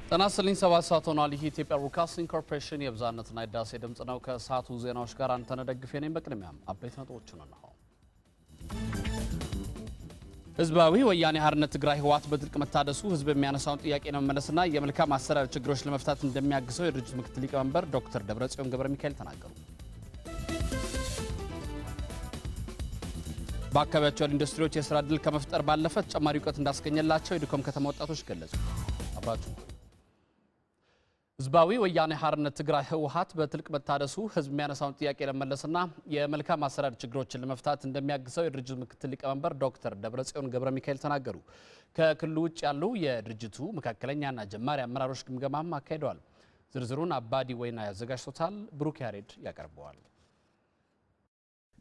ጤና ይስጥልኝ 7 ሰዓት ሆኗል። ይህ ኢትዮጵያ ብሮድካስቲንግ ኮርፖሬሽን የብዛነትና የዳሴ ድምጽ ነው። ከሰዓቱ ዜናዎች ጋር አንተነህ ደግፌ ነኝ። በቅድሚያም አበይት ነጥቦችን ነው። ህዝባዊ ወያኔ ሓርነት ትግራይ ህወሓት በጥልቅ መታደሱ ህዝብ የሚያነሳውን ጥያቄ ለመመለስና የመልካም አስተዳደር ችግሮች ለመፍታት እንደሚያግዘው የድርጅቱ ምክትል ሊቀመንበር ዶክተር ደብረጽዮን ገብረሚካኤል ተናገሩ። በአካባቢያቸው ያሉ ኢንዱስትሪዎች የስራ ዕድል ከመፍጠር ባለፈ ተጨማሪ እውቀት እንዳስገኘላቸው የዱከም ከተማ ወጣቶች ገለጹ። አብራችሁ ህዝባዊ ወያኔ ሓርነት ትግራይ ህወሓት በጥልቅ መታደሱ ህዝብ የሚያነሳውን ጥያቄ ለመመለስና የመልካም አስተዳደር ችግሮችን ለመፍታት እንደሚያግዘው የድርጅቱ ምክትል ሊቀመንበር ዶክተር ደብረጽዮን ገብረሚካኤል ተናገሩ። ከክልሉ ውጭ ያሉ የድርጅቱ መካከለኛና ጀማሪ አመራሮች ግምገማም አካሂደዋል። ዝርዝሩን አባዲ ወይና ያዘጋጅቶታል። ብሩክ ያሬድ ያቀርበዋል።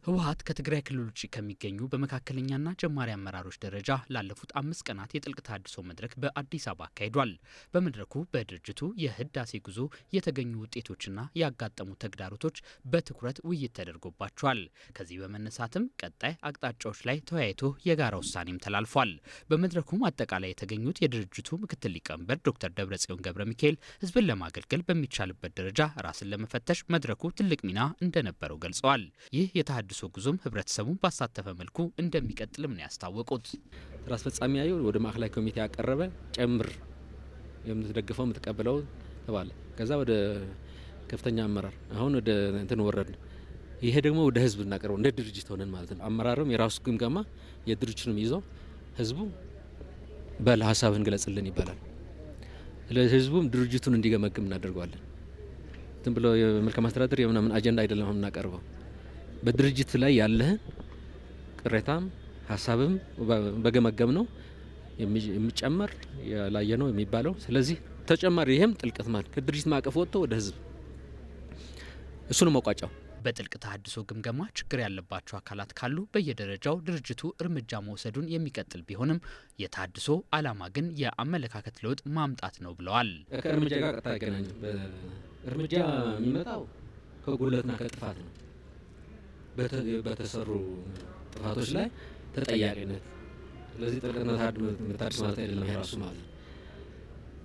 ህወሓት ከትግራይ ክልል ውጭ ከሚገኙ በመካከለኛና ጀማሪ አመራሮች ደረጃ ላለፉት 5 ቀናት የጥልቅ ተሃድሶ መድረክ በአዲስ አበባ አካሂዷል። በመድረኩ በድርጅቱ የህዳሴ ጉዞ የተገኙ ውጤቶችና ያጋጠሙ ተግዳሮቶች በትኩረት ውይይት ተደርጎባቸዋል። ከዚህ በመነሳትም ቀጣይ አቅጣጫዎች ላይ ተወያይቶ የጋራ ውሳኔም ተላልፏል። በመድረኩም አጠቃላይ የተገኙት የድርጅቱ ምክትል ሊቀመንበር ዶክተር ደብረጽዮን ገብረሚካኤል ህዝብን ለማገልገል በሚቻልበት ደረጃ ራስን ለመፈተሽ መድረኩ ትልቅ ሚና እንደነበረው ገልጸዋል። ይህ የተሃድሶ ጉዞም ህብረተሰቡን ባሳተፈ መልኩ እንደሚቀጥልም ነው ያስታወቁት። ስራ አስፈጻሚ ያየው ወደ ማዕከላዊ ኮሚቴ ያቀረበ ጨምር የምትደግፈው የምትቀበለው ተባለ። ከዛ ወደ ከፍተኛ አመራር አሁን ወደ እንትን ወረድ። ይሄ ደግሞ ወደ ህዝብ እናቀርበው እንደ ድርጅት ሆነን ማለት ነው። አመራሩም የራሱ ግምገማ የድርጅቱንም ይዞ ህዝቡ በሐሳብን ገለጽልን ይባላል። ለህዝቡም ድርጅቱን እንዲገመግም እናደርገዋለን። ዝም ብሎ የመልካም አስተዳደር የምናምን አጀንዳ አይደለም የምናቀርበው። በድርጅት ላይ ያለህን ቅሬታም ሐሳብም በገመገም ነው የሚጨመር ያላየ ነው የሚባለው። ስለዚህ ተጨማሪ ይሄም ጥልቀት ማለት ከድርጅት ማቀፍ ወጥቶ ወደ ህዝብ እሱን መቋጫው። በጥልቅ ተሃድሶ ግምገማ ችግር ያለባቸው አካላት ካሉ በየደረጃው ድርጅቱ እርምጃ መውሰዱን የሚቀጥል ቢሆንም የተሃድሶ ዓላማ ግን የአመለካከት ለውጥ ማምጣት ነው ብለዋል። ከእርምጃ ጋር ቀጥታ አይገናኝም። እርምጃ የሚመጣው ከጉድለትና ከጥፋት ነው። በተሰሩ ጥፋቶች ላይ ተጠያቂነት። ስለዚህ ጥልቅ መታደስ ማለት አይደለም የራሱ ማለት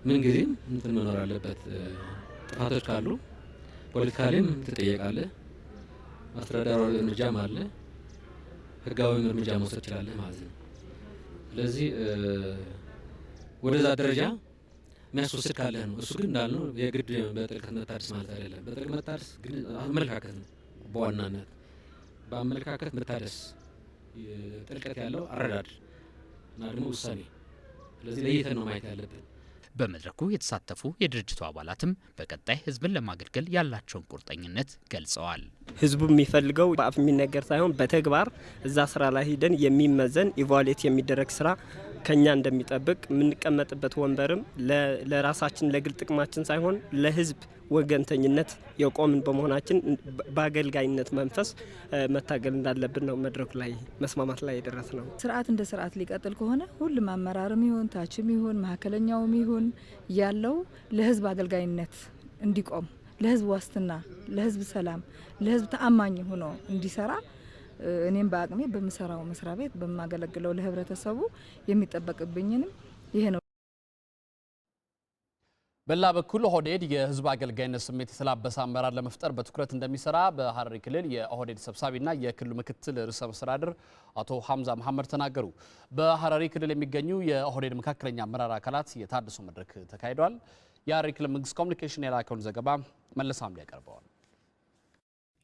ምን ጊዜም እንትን መኖር አለበት። ጥፋቶች ካሉ ፖለቲካሊም ትጠየቃለህ፣ አስተዳደራዊ እርምጃም አለ፣ ህጋዊ እርምጃ መውሰድ ትችላለህ ማለት ነው። ስለዚህ ወደዛ ደረጃ የሚያስወስድ ካለህ ነው። እሱ ግን እንዳልነው የግድ በጥልቀት መታደስ ማለት አይደለም። በጥልቅ መታደስ ግን አመለካከት ነው በዋናነት በአመለካከት መታደስ ጥልቀት ያለው አረዳድ እና ደግሞ ውሳኔ። ስለዚህ ለይተን ነው ማየት ያለብን። በመድረኩ የተሳተፉ የድርጅቱ አባላትም በቀጣይ ህዝብን ለማገልገል ያላቸውን ቁርጠኝነት ገልጸዋል። ህዝቡ የሚፈልገው በአፍ የሚነገር ሳይሆን በተግባር እዛ ስራ ላይ ሄደን የሚመዘን ኢቫሉዌት የሚደረግ ስራ ከኛ እንደሚጠብቅ የምንቀመጥበት ወንበርም ለራሳችን ለግል ጥቅማችን ሳይሆን ለህዝብ ወገንተኝነት የቆምን በመሆናችን በአገልጋይነት መንፈስ መታገል እንዳለብን ነው መድረኩ ላይ መስማማት ላይ የደረስ ነው። ስርዓት እንደ ስርዓት ሊቀጥል ከሆነ ሁሉም አመራርም ይሁን ታችም ይሁን መካከለኛውም ይሁን ያለው ለህዝብ አገልጋይነት እንዲቆም፣ ለህዝብ ዋስትና፣ ለህዝብ ሰላም፣ ለህዝብ ተአማኝ ሆኖ እንዲሰራ እኔም በአቅሜ በምሰራው መስሪያ ቤት በማገለግለው ለህብረተሰቡ የሚጠበቅብኝንም ይሄ ነው። በላ በኩል ኦህዴድ የህዝብ አገልጋይነት ስሜት የተላበሰ አመራር ለመፍጠር በትኩረት እንደሚሰራ በሐረሪ ክልል የኦህዴድ ሰብሳቢና የክልሉ ምክትል ርዕሰ መስተዳድር አቶ ሐምዛ መሐመድ ተናገሩ። በሐረሪ ክልል የሚገኙ የኦህዴድ መካከለኛ አመራር አካላት የታድሶ መድረክ ተካሂዷል። የሐረሪ ክልል መንግስት ኮሚኒኬሽን የላከውን ዘገባ መለሳም ያቀርበዋል።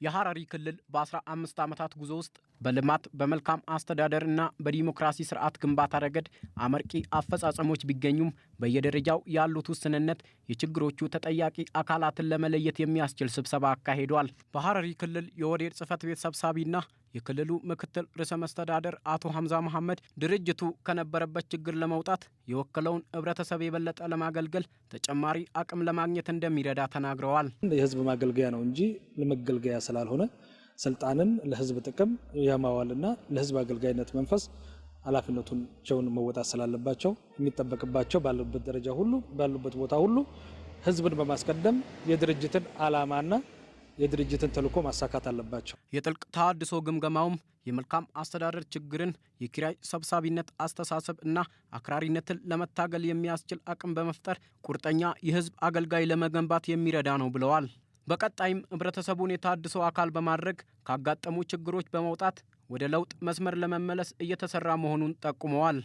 የሐረሪ ክልል በ15 ዓመታት ጉዞ ውስጥ በልማት በመልካም አስተዳደርና በዲሞክራሲ ስርዓት ግንባታ ረገድ አመርቂ አፈጻጸሞች ቢገኙም በየደረጃው ያሉት ውስንነት የችግሮቹ ተጠያቂ አካላትን ለመለየት የሚያስችል ስብሰባ አካሂዷል። በሐረሪ ክልል የኦህዴድ ጽህፈት ቤት ሰብሳቢና የክልሉ ምክትል ርዕሰ መስተዳደር አቶ ሐምዛ መሐመድ ድርጅቱ ከነበረበት ችግር ለመውጣት የወከለውን ህብረተሰብ የበለጠ ለማገልገል ተጨማሪ አቅም ለማግኘት እንደሚረዳ ተናግረዋል። የህዝብ ማገልገያ ነው እንጂ ለመገልገያ ስላልሆነ ስልጣንን ለህዝብ ጥቅም ያማዋልና ለህዝብ አገልጋይነት መንፈስ ኃላፊነቱን መወጣት ስላለባቸው የሚጠበቅባቸው ባሉበት ደረጃ ሁሉ ባሉበት ቦታ ሁሉ ህዝብን በማስቀደም የድርጅትን ዓላማና የድርጅትን ተልዕኮ ማሳካት አለባቸው። የጥልቅ ተሃድሶ ግምገማውም የመልካም አስተዳደር ችግርን፣ የኪራይ ሰብሳቢነት አስተሳሰብ እና አክራሪነትን ለመታገል የሚያስችል አቅም በመፍጠር ቁርጠኛ የህዝብ አገልጋይ ለመገንባት የሚረዳ ነው ብለዋል። በቀጣይም ህብረተሰቡን የተሃድሶ አካል በማድረግ ካጋጠሙ ችግሮች በመውጣት ወደ ለውጥ መስመር ለመመለስ እየተሰራ መሆኑን ጠቁመዋል።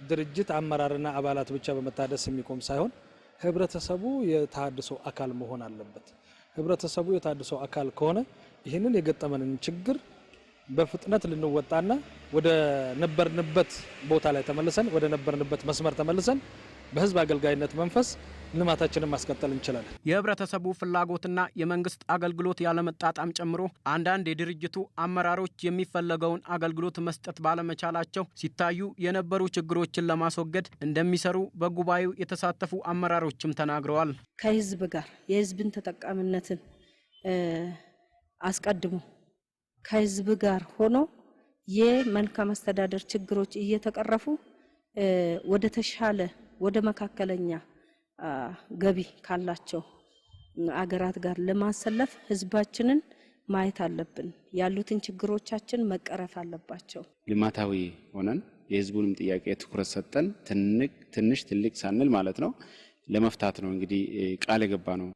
ድርጅት አመራርና አባላት ብቻ በመታደስ የሚቆም ሳይሆን ህብረተሰቡ የተሃድሶ አካል መሆን አለበት። ህብረተሰቡ የተሃድሶ አካል ከሆነ ይህንን የገጠመንን ችግር በፍጥነት ልንወጣና ወደ ነበርንበት ቦታ ላይ ተመልሰን ወደ ነበርንበት መስመር ተመልሰን በህዝብ አገልጋይነት መንፈስ ልማታችንን ማስቀጠል እንችላለን። የህብረተሰቡ ፍላጎትና የመንግስት አገልግሎት ያለመጣጣም ጨምሮ አንዳንድ የድርጅቱ አመራሮች የሚፈለገውን አገልግሎት መስጠት ባለመቻላቸው ሲታዩ የነበሩ ችግሮችን ለማስወገድ እንደሚሰሩ በጉባኤው የተሳተፉ አመራሮችም ተናግረዋል። ከህዝብ ጋር የህዝብን ተጠቃሚነትን አስቀድሞ ከህዝብ ጋር ሆኖ የመልካም አስተዳደር ችግሮች እየተቀረፉ ወደ ተሻለ ወደ መካከለኛ ገቢ ካላቸው አገራት ጋር ለማሰለፍ ህዝባችንን ማየት አለብን። ያሉትን ችግሮቻችን መቀረፍ አለባቸው። ልማታዊ ሆነን የህዝቡንም ጥያቄ ትኩረት ሰጠን ትንሽ ትልቅ ሳንል ማለት ነው ለመፍታት ነው እንግዲህ ቃል የገባ ነው።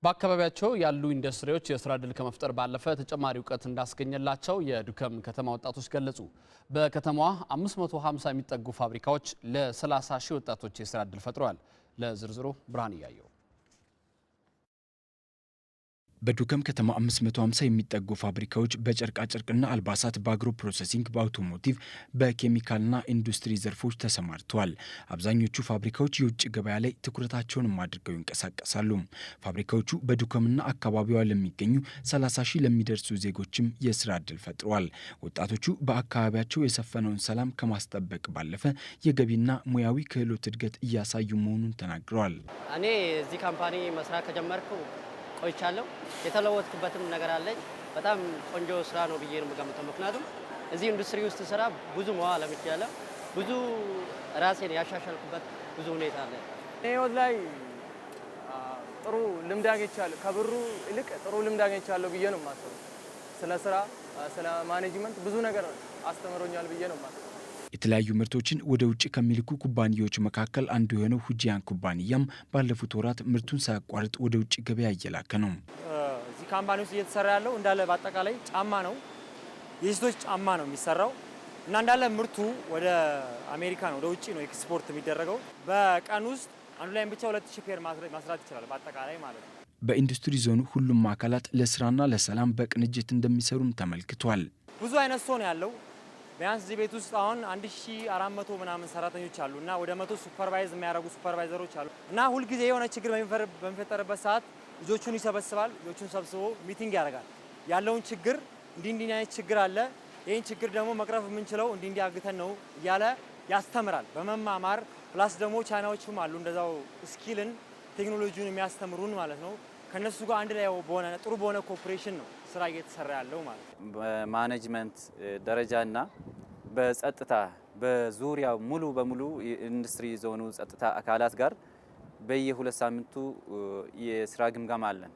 በአካባቢያቸው ያሉ ኢንዱስትሪዎች የስራ ዕድል ከመፍጠር ባለፈ ተጨማሪ እውቀት እንዳስገኘላቸው የዱከም ከተማ ወጣቶች ገለጹ። በከተማዋ 550 የሚጠጉ ፋብሪካዎች ለ30 ሺህ ወጣቶች የስራ ዕድል ፈጥረዋል። ለዝርዝሩ ብርሃን ያየው። በዱከም ከተማ 550 የሚጠጉ ፋብሪካዎች በጨርቃ ጨርቅና አልባሳት፣ በአግሮ ፕሮሰሲንግ፣ በአውቶሞቲቭ፣ በኬሚካልና ኢንዱስትሪ ዘርፎች ተሰማርተዋል። አብዛኞቹ ፋብሪካዎች የውጭ ገበያ ላይ ትኩረታቸውን አድርገው ይንቀሳቀሳሉ። ፋብሪካዎቹ በዱከምና አካባቢዋ ለሚገኙ 30 ሺህ ለሚደርሱ ዜጎችም የስራ ዕድል ፈጥረዋል። ወጣቶቹ በአካባቢያቸው የሰፈነውን ሰላም ከማስጠበቅ ባለፈ የገቢና ሙያዊ ክህሎት እድገት እያሳዩ መሆኑን ተናግረዋል። እኔ እዚህ ካምፓኒ መስራት ከጀመርኩ ቆይቻለሁ። የተለወጥኩበትም ነገር አለኝ። በጣም ቆንጆ ስራ ነው ብዬ ነው የምገምተው። ምክንያቱም እዚህ ኢንዱስትሪ ውስጥ ስራ ብዙ መዋል ለምቻለሁ፣ ብዙ ራሴን ያሻሻልኩበት ብዙ ሁኔታ አለ። ህይወት ላይ ጥሩ ልምድ አግኝቻለሁ። ከብሩ ይልቅ ጥሩ ልምድ አግኝቻለሁ ብዬ ነው የማስበው። ስለ ስራ፣ ስለ ማኔጅመንት ብዙ ነገር አስተምሮኛል ብዬ ነው የማስበው። የተለያዩ ምርቶችን ወደ ውጭ ከሚልኩ ኩባንያዎች መካከል አንዱ የሆነው ሁጂያን ኩባንያም ባለፉት ወራት ምርቱን ሳያቋርጥ ወደ ውጭ ገበያ እየላከ ነው። እዚህ ካምፓኒ ውስጥ እየተሰራ ያለው እንዳለ በአጠቃላይ ጫማ ነው፣ የሴቶች ጫማ ነው የሚሰራው እና እንዳለ ምርቱ ወደ አሜሪካ ነው፣ ወደ ውጭ ነው ኤክስፖርት የሚደረገው። በቀን ውስጥ አንዱ ላይ ብቻ 2000 ፔር ማስራት ይችላል በአጠቃላይ ማለት ነው። በኢንዱስትሪ ዞኑ ሁሉም አካላት ለስራና ለሰላም በቅንጅት እንደሚሰሩም ተመልክቷል። ብዙ አይነት ሰው ነው ያለው። ቢያንስ እዚህ ቤት ውስጥ አሁን 1400 ምናምን ሰራተኞች አሉ እና ወደ 100 ሱፐርቫይዝ የሚያደርጉ ሱፐርቫይዘሮች አሉ እና ሁልጊዜ የሆነ ችግር በሚፈጠርበት ሰዓት ልጆቹን ይሰበስባል። ልጆቹን ሰብስቦ ሚቲንግ ያደርጋል። ያለውን ችግር እንዲህ አይነት ችግር አለ፣ ይህን ችግር ደግሞ መቅረፍ የምንችለው እንዲህ አግተን ነው እያለ ያስተምራል በመማማር ፕላስ ደግሞ ቻይናዎችም አሉ እንደዛው ስኪልን ቴክኖሎጂውን የሚያስተምሩን ማለት ነው። ከነሱ ጋር አንድ ላይ በሆነ ጥሩ በሆነ ኮኦፕሬሽን ነው ስራ እየተሰራ ያለው ማለት ነው። በማኔጅመንት ደረጃና በጸጥታ በዙሪያው ሙሉ በሙሉ ኢንዱስትሪ ዞኑ ጸጥታ አካላት ጋር በየ2 ሳምንቱ የስራ ግምገማ አለን።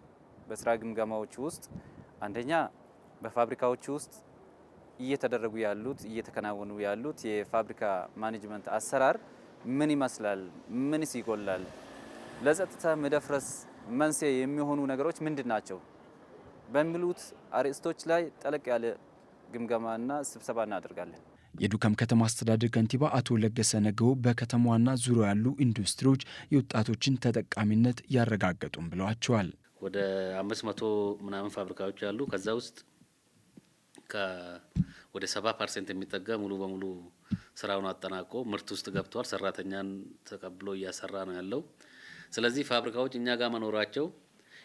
በስራ ግምገማዎች ውስጥ አንደኛ በፋብሪካዎች ውስጥ እየተደረጉ ያሉት እየተከናወኑ ያሉት የፋብሪካ ማኔጅመንት አሰራር ምን ይመስላል፣ ምንስ ይጎላል፣ ለጸጥታ መደፍረስ መንስኤ የሚሆኑ ነገሮች ምንድን ናቸው በሚሉት አርዕስቶች ላይ ጠለቅ ያለ ግምገማና ስብሰባ እናደርጋለን። የዱከም ከተማ አስተዳደር ከንቲባ አቶ ለገሰ ነገው በከተማዋና ዙሪያ ያሉ ኢንዱስትሪዎች የወጣቶችን ተጠቃሚነት ያረጋገጡም ብለዋቸዋል። ወደ 500 ምናምን ፋብሪካዎች አሉ። ከዛ ውስጥ ወደ 70% የሚጠጋ ሙሉ በሙሉ ስራውን አጠናቆ ምርት ውስጥ ገብቷል። ሰራተኛን ተቀብሎ እያሰራ ነው ያለው። ስለዚህ ፋብሪካዎች እኛ ጋር መኖራቸው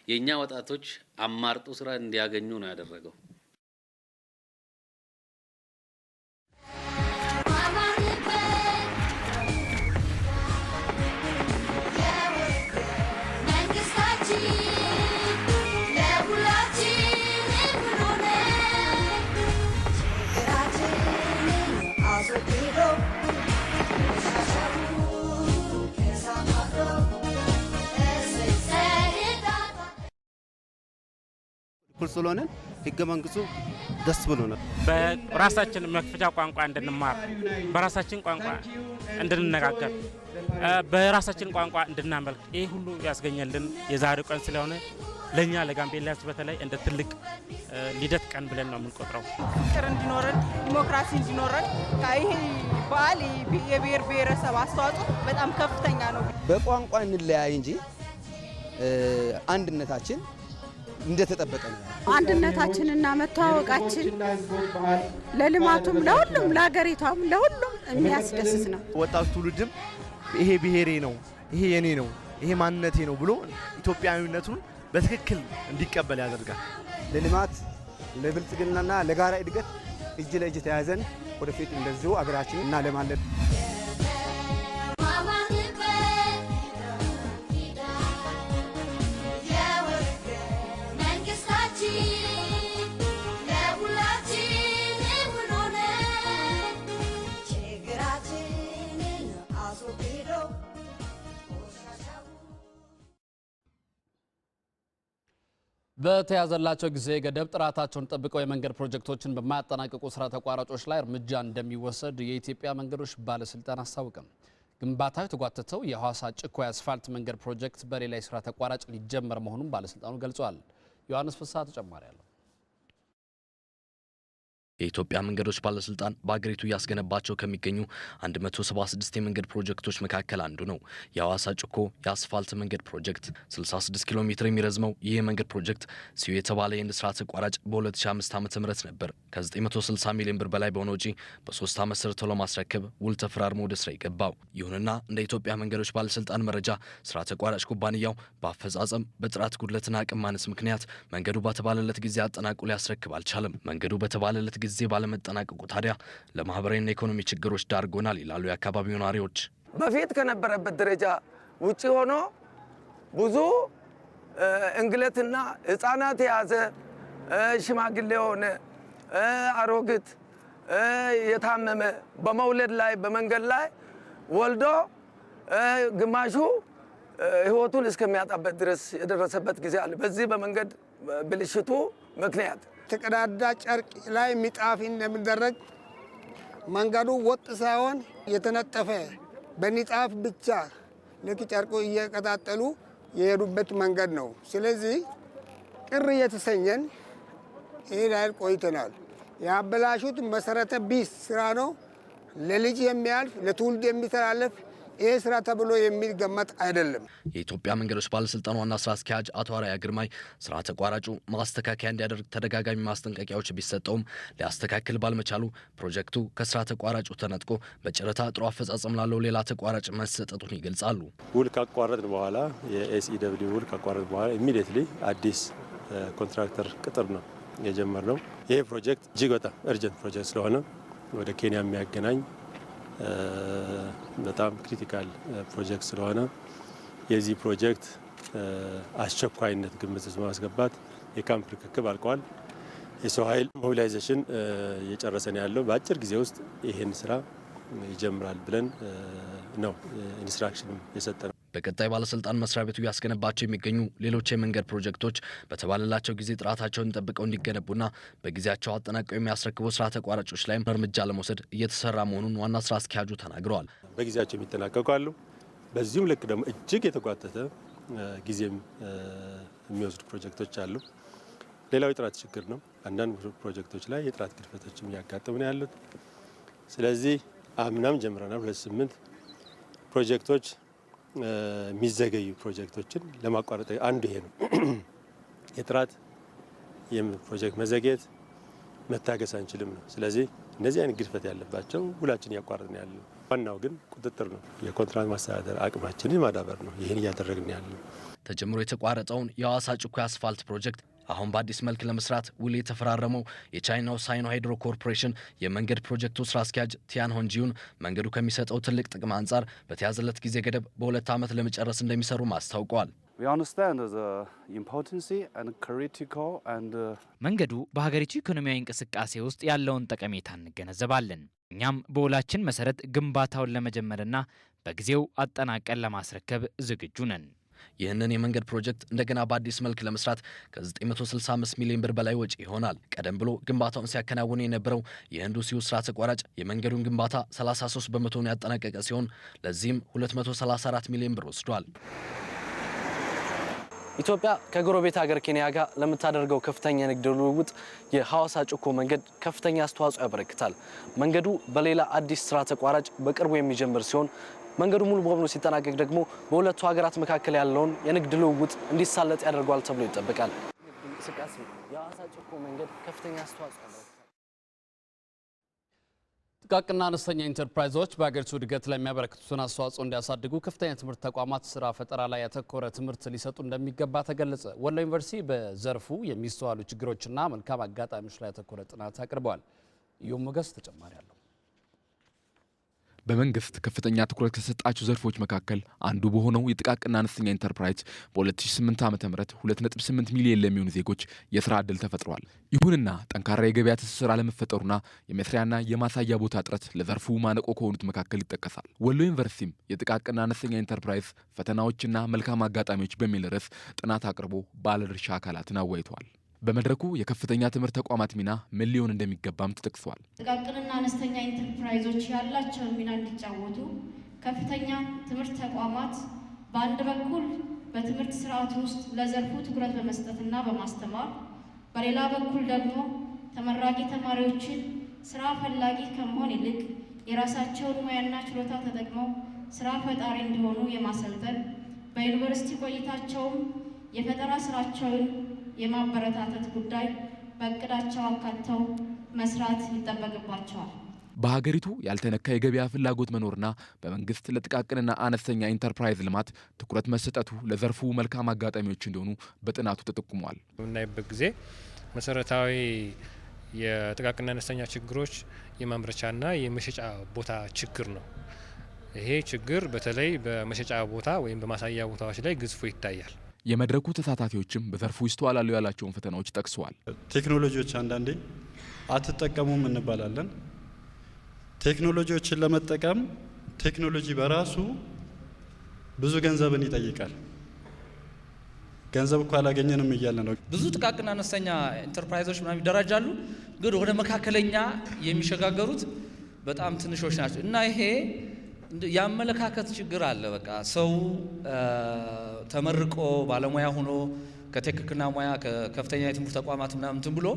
የኛ ወጣቶች አማርጡ ስራ እንዲያገኙ ነው ያደረገው። ስለሆነ ህገ መንግስቱ ደስ ብሎናል። በራሳችን መክፈቻ ቋንቋ እንድንማር፣ በራሳችን ቋንቋ እንድንነጋገር፣ በራሳችን ቋንቋ እንድናመልክ ይህ ሁሉ ያስገኘልን የዛሬው ቀን ስለሆነ ለኛ ለጋምቤላዎች በተለይ እንደ ትልቅ ልደት ቀን ብለን ነው የምንቆጥረው። ፍቅር እንዲኖረን፣ ዲሞክራሲ እንዲኖረን ይሄ በዓል የብሔር ብሔረሰብ አስተዋጽኦ በጣም ከፍተኛ ነው። በቋንቋ እንለያይ እንጂ አንድነታችን እንደተጠበቀ ነው። አንድነታችንና መተዋወቃችን ለልማቱም ለሁሉም ለሀገሪቷም ለሁሉም የሚያስደስት ነው። ወጣቱ ትውልድም ይሄ ብሔሬ ነው፣ ይሄ የኔ ነው፣ ይሄ ማንነቴ ነው ብሎ ኢትዮጵያዊነቱን በትክክል እንዲቀበል ያደርጋል። ለልማት ለብልጽግናና ለጋራ እድገት እጅ ለእጅ ተያይዘን ወደፊት እንደዚሁ አገራችን እናለማለን። በተያዘላቸው ጊዜ ገደብ ጥራታቸውን ጠብቀው የመንገድ ፕሮጀክቶችን በማያጠናቅቁ ስራ ተቋራጮች ላይ እርምጃ እንደሚወሰድ የኢትዮጵያ መንገዶች ባለስልጣን አስታወቀም። ግንባታው የተጓተተው የሐዋሳ ጭኮ የአስፋልት መንገድ ፕሮጀክት በሌላ የስራ ተቋራጭ ሊጀመር መሆኑን ባለስልጣኑ ገልጿል። ዮሐንስ ፍስሐ ተጨማሪ አለው። የኢትዮጵያ መንገዶች ባለስልጣን በአገሪቱ እያስገነባቸው ከሚገኙ 176 የመንገድ ፕሮጀክቶች መካከል አንዱ ነው የሐዋሳ ጭኮ የአስፋልት መንገድ ፕሮጀክት። 66 ኪሎ ሜትር የሚረዝመው ይህ የመንገድ ፕሮጀክት ሲዩ የተባለ የንግድ ስራ ተቋራጭ በ2005 ዓ.ም ነበር ከ960 ሚሊዮን ብር በላይ በሆነ ወጪ በ3 ዓመት ሰርቶ ለማስረከብ ውል ተፈራርሞ ወደ ስራ የገባው። ይሁንና እንደ ኢትዮጵያ መንገዶች ባለስልጣን መረጃ ስራ ተቋራጭ ኩባንያው በአፈጻጸም በጥራት ጉድለትና አቅም ማነስ ምክንያት መንገዱ በተባለለት ጊዜ አጠናቆ ሊያስረክብ አልቻለም። መንገዱ በተባለለት ጊዜ ባለመጠናቀቁ ታዲያ ለማህበራዊና ኢኮኖሚ ችግሮች ዳርጎናል ይላሉ የአካባቢው ነዋሪዎች። በፊት ከነበረበት ደረጃ ውጪ ሆኖ ብዙ እንግልትና ህፃናት የያዘ ሽማግሌ የሆነ አሮግት የታመመ በመውለድ ላይ በመንገድ ላይ ወልዶ ግማሹ ህይወቱን እስከሚያጣበት ድረስ የደረሰበት ጊዜ አለ። በዚህ በመንገድ ብልሽቱ ምክንያት ተቀዳዳ ጨርቅ ላይ ሚጣፍ እንደሚደረግ መንገዱ ወጥ ሳይሆን የተነጠፈ በኒጣፍ ብቻ ልክ ጨርቁ እየቀጣጠሉ የሄዱበት መንገድ ነው። ስለዚህ ቅር የተሰኘን ይህ ላይ ቆይተናል። ያበላሹት መሰረተ ቢስ ስራ ነው። ለልጅ የሚያልፍ ለትውልድ የሚተላለፍ ይህ ስራ ተብሎ የሚገመት አይደለም። የኢትዮጵያ መንገዶች ባለስልጣን ዋና ስራ አስኪያጅ አቶ አራያ ግርማይ ስራ ተቋራጩ ማስተካከያ እንዲያደርግ ተደጋጋሚ ማስጠንቀቂያዎች ቢሰጠውም ሊያስተካክል ባልመቻሉ ፕሮጀክቱ ከስራ ተቋራጩ ተነጥቆ በጨረታ ጥሩ አፈጻጸም ላለው ሌላ ተቋራጭ መሰጠቱን ይገልጻሉ። ውል ካቋረጥን በኋላ የኤስኢደብሊው ውል ካቋረጥን በኋላ ኢሚዲየትሊ አዲስ ኮንትራክተር ቅጥር ነው የጀመርነው። ይሄ ፕሮጀክት እጅግ በጣም እርጀንት ፕሮጀክት ስለሆነ ወደ ኬንያ የሚያገናኝ በጣም ክሪቲካል ፕሮጀክት ስለሆነ የዚህ ፕሮጀክት አስቸኳይነት ግምት ውስጥ በማስገባት የካምፕ ርክክብ አልቀዋል። የሰው ኃይል ሞቢላይዜሽን እየጨረሰን ያለው በአጭር ጊዜ ውስጥ ይሄን ስራ ይጀምራል ብለን ነው ኢንስትራክሽን የሰጠነው። በቀጣይ ባለስልጣን መስሪያ ቤቱ ያስገነባቸው የሚገኙ ሌሎች የመንገድ ፕሮጀክቶች በተባለላቸው ጊዜ ጥራታቸውን ጠብቀው እንዲገነቡና በጊዜያቸው አጠናቀው የሚያስረክቡ ስራ ተቋራጮች ላይም እርምጃ ለመውሰድ እየተሰራ መሆኑን ዋና ስራ አስኪያጁ ተናግረዋል። በጊዜያቸው የሚጠናቀቁ አሉ። በዚሁም ልክ ደግሞ እጅግ የተጓተተ ጊዜም የሚወስዱ ፕሮጀክቶች አሉ። ሌላው የጥራት ችግር ነው። አንዳንድ ፕሮጀክቶች ላይ የጥራት ግድፈቶችም እያጋጠሙ ነው ያሉት። ስለዚህ አምናም ጀምረናል 28 ፕሮጀክቶች የሚዘገዩ ፕሮጀክቶችን ለማቋረጥ አንዱ ይሄ ነው። የጥራት የፕሮጀክት መዘግየት መታገስ አንችልም ነው። ስለዚህ እነዚህ አይነት ግድፈት ያለባቸው ሁላችን እያቋረጥን ያለው፣ ዋናው ግን ቁጥጥር ነው። የኮንትራት ማስተዳደር አቅማችንን ማዳበር ነው። ይህን እያደረግን ያለው። ተጀምሮ የተቋረጠውን የሐዋሳ ጭኮ አስፋልት ፕሮጀክት አሁን በአዲስ መልክ ለመስራት ውል የተፈራረመው የቻይናው ሳይኖ ሃይድሮ ኮርፖሬሽን የመንገድ ፕሮጀክቱ ስራ አስኪያጅ ቲያን ሆንጂዩን መንገዱ ከሚሰጠው ትልቅ ጥቅም አንጻር በተያዘለት ጊዜ ገደብ በ2 ዓመት ለመጨረስ እንደሚሰሩ አስታውቀዋል። መንገዱ በሀገሪቱ ኢኮኖሚያዊ እንቅስቃሴ ውስጥ ያለውን ጠቀሜታ እንገነዘባለን። እኛም በውላችን መሰረት ግንባታውን ለመጀመርና በጊዜው አጠናቀን ለማስረከብ ዝግጁ ነን። ይህንን የመንገድ ፕሮጀክት እንደገና በአዲስ መልክ ለመስራት ከ965 ሚሊዮን ብር በላይ ወጪ ይሆናል። ቀደም ብሎ ግንባታውን ሲያከናውን የነበረው የህንዱሲው ስራ ተቋራጭ የመንገዱን ግንባታ 33 በመቶውን ያጠናቀቀ ሲሆን ለዚህም 234 ሚሊዮን ብር ወስዷል። ኢትዮጵያ ከጎረቤት ሀገር ኬንያ ጋር ለምታደርገው ከፍተኛ የንግድ ልውውጥ የሐዋሳ ጩኮ መንገድ ከፍተኛ አስተዋጽኦ ያበረክታል። መንገዱ በሌላ አዲስ ስራ ተቋራጭ በቅርቡ የሚጀምር ሲሆን መንገዱ ሙሉ በሙሉ ሲጠናቀቅ ደግሞ በሁለቱ ሀገራት መካከል ያለውን የንግድ ልውውጥ እንዲሳለጥ ያደርገዋል ተብሎ ይጠበቃል። እንቅስቃሴ የሐዋሳ ጩኮ መንገድ ከፍተኛ አስተዋጽኦ ያበረክታል። ጥቃቅንና አነስተኛ ኢንተርፕራይዞች በአገሪቱ እድገት ላይ የሚያበረክቱትን አስተዋጽኦ እንዲያሳድጉ ከፍተኛ ትምህርት ተቋማት ስራ ፈጠራ ላይ ያተኮረ ትምህርት ሊሰጡ እንደሚገባ ተገለጸ። ወሎ ዩኒቨርሲቲ በዘርፉ የሚስተዋሉ ችግሮችና መልካም አጋጣሚዎች ላይ ያተኮረ ጥናት አቅርበዋል። ዮም ሞገስ ተጨማሪ አለው። በመንግስት ከፍተኛ ትኩረት ከሰጣቸው ዘርፎች መካከል አንዱ በሆነው የጥቃቅንና አነስተኛ ኢንተርፕራይዝ በ2008 ዓ.ም 2.8 ሚሊዮን ለሚሆኑ ዜጎች የስራ ዕድል ተፈጥሯል። ይሁንና ጠንካራ የገበያ ትስስር አለመፈጠሩና የመስሪያና የማሳያ ቦታ እጥረት ለዘርፉ ማነቆ ከሆኑት መካከል ይጠቀሳል። ወሎ ዩኒቨርሲቲም የጥቃቅንና አነስተኛ ኢንተርፕራይዝ ፈተናዎችና መልካም አጋጣሚዎች በሚል ርዕስ ጥናት አቅርቦ ባለድርሻ አካላትን አወያይቷል። በመድረኩ የከፍተኛ ትምህርት ተቋማት ሚና ምን ሊሆን እንደሚገባም ተጠቅሷል። ጥቃቅንና አነስተኛ ኢንተርፕራይዞች ያላቸውን ሚና እንዲጫወቱ ከፍተኛ ትምህርት ተቋማት በአንድ በኩል በትምህርት ስርዓት ውስጥ ለዘርፉ ትኩረት በመስጠትና በማስተማር፣ በሌላ በኩል ደግሞ ተመራቂ ተማሪዎችን ስራ ፈላጊ ከመሆን ይልቅ የራሳቸውን ሙያና ችሎታ ተጠቅመው ስራ ፈጣሪ እንዲሆኑ የማሰልጠን፣ በዩኒቨርሲቲ ቆይታቸውም የፈጠራ ስራቸውን የማበረታታት ጉዳይ በእቅዳቸው አካተው መስራት ይጠበቅባቸዋል። በሀገሪቱ ያልተነካ የገበያ ፍላጎት መኖርና በመንግስት ለጥቃቅንና አነስተኛ ኢንተርፕራይዝ ልማት ትኩረት መሰጠቱ ለዘርፉ መልካም አጋጣሚዎች እንደሆኑ በጥናቱ ተጠቁሟል። በምናይበት ጊዜ መሰረታዊ የጥቃቅንና አነስተኛ ችግሮች የማምረቻና የመሸጫ ቦታ ችግር ነው። ይሄ ችግር በተለይ በመሸጫ ቦታ ወይም በማሳያ ቦታዎች ላይ ግዝፎ ይታያል። የመድረኩ ተሳታፊዎችም በዘርፉ ይስተዋላሉ ያላቸውን ፈተናዎች ጠቅሰዋል። ቴክኖሎጂዎች አንዳንዴ አትጠቀሙም እንባላለን። ቴክኖሎጂዎችን ለመጠቀም ቴክኖሎጂ በራሱ ብዙ ገንዘብን ይጠይቃል። ገንዘብ እኮ አላገኘንም እያለ ነው። ብዙ ጥቃቅንና አነስተኛ ኢንተርፕራይዞች ምናምን ይደራጃሉ፣ ግን ወደ መካከለኛ የሚሸጋገሩት በጣም ትንሾች ናቸው እና ይሄ ያመለካከት ችግር አለ። በቃ ሰው ተመርቆ ባለሙያ ሆኖ ከቴክኒክና ሙያ ከከፍተኛ የትምህርት ተቋማት ምናምን ብሎ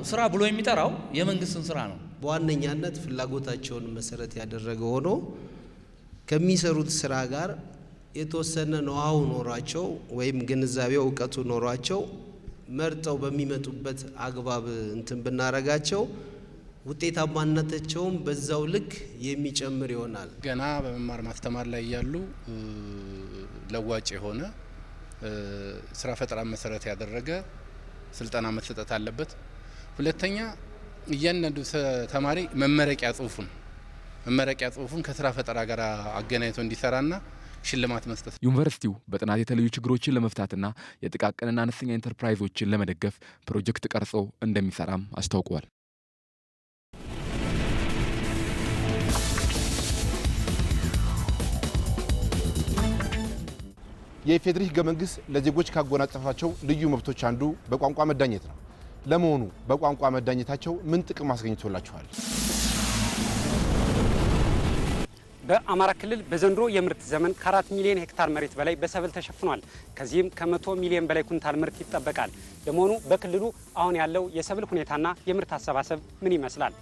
ስራ ብሎ የሚጠራው የመንግስትን ስራ ነው። በዋነኛነት ፍላጎታቸውን መሰረት ያደረገ ሆኖ ከሚሰሩት ስራ ጋር የተወሰነ ኖሃው ኖሯቸው ወይም ግንዛቤው እውቀቱ ኖሯቸው መርጠው በሚመጡበት አግባብ እንትን ብናረጋቸው ውጤታማነታቸውም በዛው ልክ የሚጨምር ይሆናል። ገና በመማር ማስተማር ላይ ያሉ ለዋጭ የሆነ ስራ ፈጠራ መሰረት ያደረገ ስልጠና መሰጠት አለበት። ሁለተኛ እያንዳንዱ ተማሪ መመረቂያ ጽሁፉን ከስራ ፈጠራ ጋር አገናኝቶ እንዲሰራና ሽልማት መስጠት። ዩኒቨርሲቲው በጥናት የተለዩ ችግሮችን ለመፍታትና የጥቃቅንና አነስተኛ ኢንተርፕራይዞችን ለመደገፍ ፕሮጀክት ቀርጾ እንደሚሰራም አስታውቋል። የኢፌዴሪ ሕገ መንግስት ለዜጎች ካጎናጸፋቸው ልዩ መብቶች አንዱ በቋንቋ መዳኘት ነው። ለመሆኑ በቋንቋ መዳኘታቸው ምን ጥቅም አስገኝቶላቸዋል? በአማራ ክልል በዘንድሮ የምርት ዘመን ከ4 ሚሊዮን ሄክታር መሬት በላይ በሰብል ተሸፍኗል። ከዚህም ከ100 ሚሊዮን በላይ ኩንታል ምርት ይጠበቃል። ለመሆኑ በክልሉ አሁን ያለው የሰብል ሁኔታና የምርት አሰባሰብ ምን ይመስላል?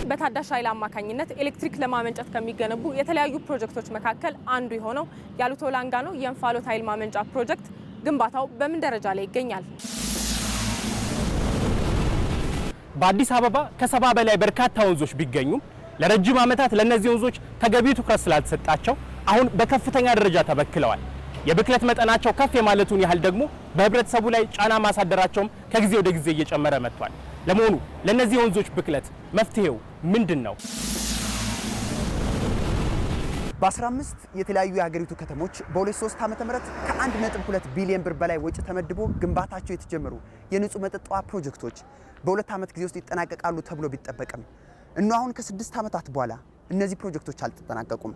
በታዳሽ ኃይል አማካኝነት ኤሌክትሪክ ለማመንጨት ከሚገነቡ የተለያዩ ፕሮጀክቶች መካከል አንዱ የሆነው ያሉቶ ላንጋኖ የእንፋሎት ኃይል ማመንጫ ፕሮጀክት ግንባታው በምን ደረጃ ላይ ይገኛል? በአዲስ አበባ ከ70 በላይ በርካታ ወንዞች ቢገኙም ለረጅም ዓመታት ለነዚህ ወንዞች ተገቢው ትኩረት ስላልተሰጣቸው አሁን በከፍተኛ ደረጃ ተበክለዋል። የብክለት መጠናቸው ከፍ የማለቱን ያህል ደግሞ በህብረተሰቡ ላይ ጫና ማሳደራቸውም ከጊዜ ወደ ጊዜ እየጨመረ መጥቷል። ለመሆኑ ለነዚህ ወንዞች ብክለት መፍትሄው ምንድን ነው? በ15 የተለያዩ የሀገሪቱ ከተሞች በ2003 ዓ.ም ከ1.2 ቢሊዮን ብር በላይ ወጪ ተመድቦ ግንባታቸው የተጀመሩ የንጹህ መጠጥ ውሃ ፕሮጀክቶች በ2 ዓመት ጊዜ ውስጥ ይጠናቀቃሉ ተብሎ ቢጠበቅም እነሆ አሁን ከ6 ዓመታት በኋላ እነዚህ ፕሮጀክቶች አልተጠናቀቁም።